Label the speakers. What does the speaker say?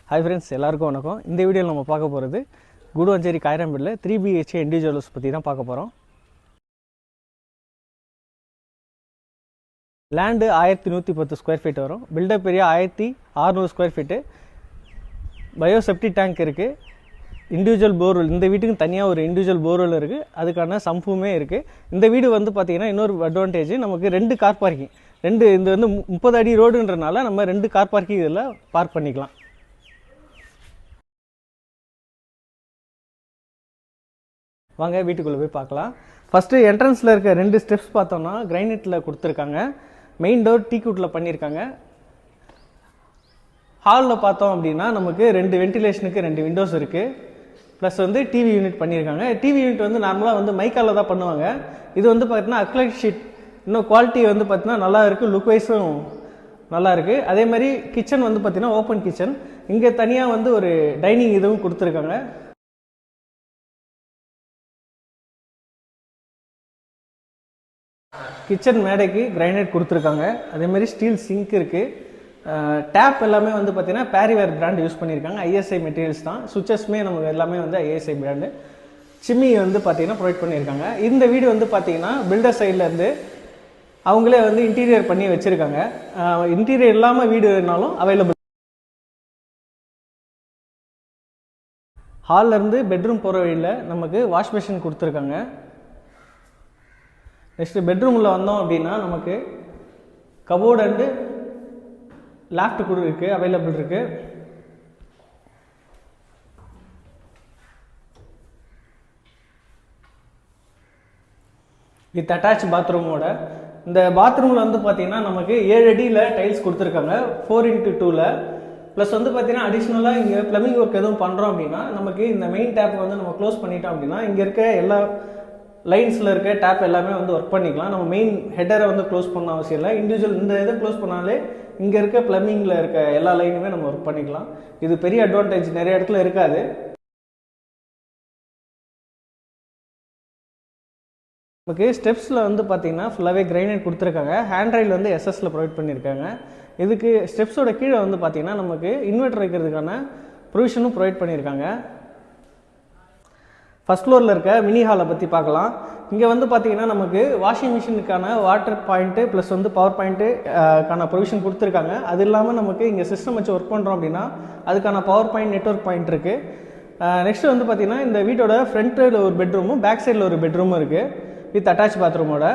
Speaker 1: Hi friends, எல்லாருக்கும் வணக்கம். இந்த வீடியோவில் நம்ம பார்க்க போகிறது கூடுவாஞ்சேரி காயிரம்பேட்டில் 3 BHK இண்டிவிஜுவல் ஹவுஸ் பற்றி தான் பார்க்க போகிறோம். லேண்டு 1110 ஸ்கொயர் ஃபீட் வரும். Built up area 1600 square feet. Bio septic tank இருக்குது. இண்டிவிஜுவல் போர்வெல், இந்த வீட்டுக்கு தனியாக ஒரு இண்டிவிஜுவல் போர்வெல் இருக்குது. அதுக்கான சம்புமே இருக்குது. இந்த வீடு வந்து பார்த்திங்கன்னா இன்னொரு அட்வான்டேஜ், நமக்கு 2 கார் பார்க்கிங். இது வந்து 30 அடி ரோடுன்றனால நம்ம 2 கார் பார்க்கிங் இதில் பார்க் பண்ணிக்கலாம். வாங்க வீட்டுக்குள்ளே போய் பார்க்கலாம். ஃபஸ்ட்டு என்ட்ரன்ஸில் இருக்க 2 ஸ்டெப்ஸ் பார்த்தோம்னா கிரைனைட்டில் கொடுத்துருக்காங்க. மெயின் டோர் டீக்வுட்டில் பண்ணியிருக்காங்க. ஹாலில் பார்த்தோம் அப்படின்னா நமக்கு 2 வென்டிலேஷனுக்கு 2 விண்டோஸ் இருக்குது. ப்ளஸ் வந்து டிவி யூனிட் பண்ணியிருக்காங்க. டிவி யூனிட் வந்து நார்மலாக வந்து மைக்காவில் தான் பண்ணுவாங்க. இது வந்து பார்த்தீங்கன்னா அக்ரிலிக் ஷீட், இன்னும் குவாலிட்டி வந்து பார்த்தீங்கன்னா நல்லா இருக்குது, லுக் வைஸும் நல்லா இருக்குது. அதே மாதிரி கிச்சன் வந்து பார்த்தீங்கன்னா ஓப்பன் கிச்சன். இங்கே தனியாக வந்து ஒரு டைனிங் இதுவும் கொடுத்துருக்காங்க. கிச்சன் மேடைக்கு கிரைனைட் கொடுத்துருக்காங்க. அதேமாதிரி ஸ்டீல் சிங்க் இருக்குது. டேப் எல்லாமே வந்து பார்த்தீங்கன்னா பேரிவேர் பிராண்ட் யூஸ் பண்ணியிருக்காங்க. ஐஎஸ்ஐ மெட்டீரியல்ஸ் தான். சுவிச்சஸ்மே நமக்கு எல்லாமே வந்து ஐஎஸ்ஐ பிராண்டு. சிம்மி வந்து பார்த்தீங்கன்னா ப்ரொவைட் பண்ணியிருக்காங்க. இந்த வீடு வந்து பார்த்தீங்கன்னா பில்டர் சைட்லேருந்து அவங்களே வந்து இன்டீரியர் பண்ணி வச்சுருக்காங்க. இன்டீரியர் இல்லாமல் வீடு வேணாலும் அவைலபிள். ஹால்லேருந்து பெட்ரூம் போகிற வழியில் நமக்கு வாஷ் மிஷின் கொடுத்துருக்காங்க. நெக்ஸ்ட்டு பெட்ரூமில் வந்தோம் அப்படின்னா நமக்கு கபோர்டு அண்டு லேஃப்ட் கூட இருக்குது, அவைலபிள் இருக்குது. வித் அட்டாச் பாத்ரூமோட. இந்த பாத்ரூமில் வந்து பார்த்தீங்கன்னா நமக்கு 7 அடியில் டைல்ஸ் கொடுத்துருக்காங்க 4x2ல். ப்ளஸ் வந்து பார்த்தீங்கன்னா அடிஷ்னலாக இங்கே ப்ளம்பிங் ஒர்க் எதுவும் பண்ணுறோம் அப்படின்னா நமக்கு இந்த மெயின் டேப் வந்து நம்ம க்ளோஸ் பண்ணிட்டோம் அப்படின்னா இங்கே இருக்க எல்லா லைன்ஸில் இருக்க டேப் எல்லாமே வந்து ஒர்க் பண்ணிக்கலாம். நம்ம மெயின் ஹெட்டரை வந்து க்ளோஸ் பண்ண அவசியம் இல்லை. இண்டிவிஜுவல் இந்த இதை க்ளோஸ் பண்ணாலே இங்கே இருக்க ப்ளம்பிங்கில் இருக்க எல்லா லைனுமே நம்ம ஒர்க் பண்ணிக்கலாம். இது பெரிய அட்வான்டேஜ், நிறைய இடத்துல இருக்காது. நமக்கு ஸ்டெப்ஸில் வந்து பார்த்தீங்கன்னா ஃபுல்லாகவே கிரைனைட் கொடுத்துருக்காங்க. ஹேண்ட் ரைல் வந்து எஸ்எஸ்ல ப்ரொவைட் பண்ணியிருக்காங்க. இதுக்கு ஸ்டெப்ஸோட கீழே வந்து பார்த்தீங்கன்னா நமக்கு இன்வெர்டர் வைக்கிறதுக்கான ப்ரொவிஷனும் ப்ரொவைட் பண்ணியிருக்காங்க. ஃபஸ்ட் ஃப்ளோரில் இருக்க மினி ஹாலை பற்றி பார்க்கலாம். இங்கே வந்து பார்த்தீங்கன்னா நமக்கு வாஷிங் மிஷினுக்கான வாட்டர் பாயிண்ட்டு ப்ளஸ் வந்து பவர் பாயிண்ட்டுக்கான ப்ரொவிஷன் கொடுத்துருக்காங்க. அது இல்லாமல் நமக்கு இங்கே சிஸ்டம் வச்சு ஒர்க் பண்ணுறோம் அப்படின்னா அதுக்கான பவர் பாயிண்ட், நெட்வொர்க் பாயிண்ட் இருக்குது. நெக்ஸ்ட்டு வந்து பார்த்தீங்கன்னா இந்த வீட்டோட ஃப்ரண்ட்டில் ஒரு பெட்ரூமும் பேக் சைடில் ஒரு பெட்ரூமும் இருக்குது வித் அட்டாச் பாத்ரூமோட.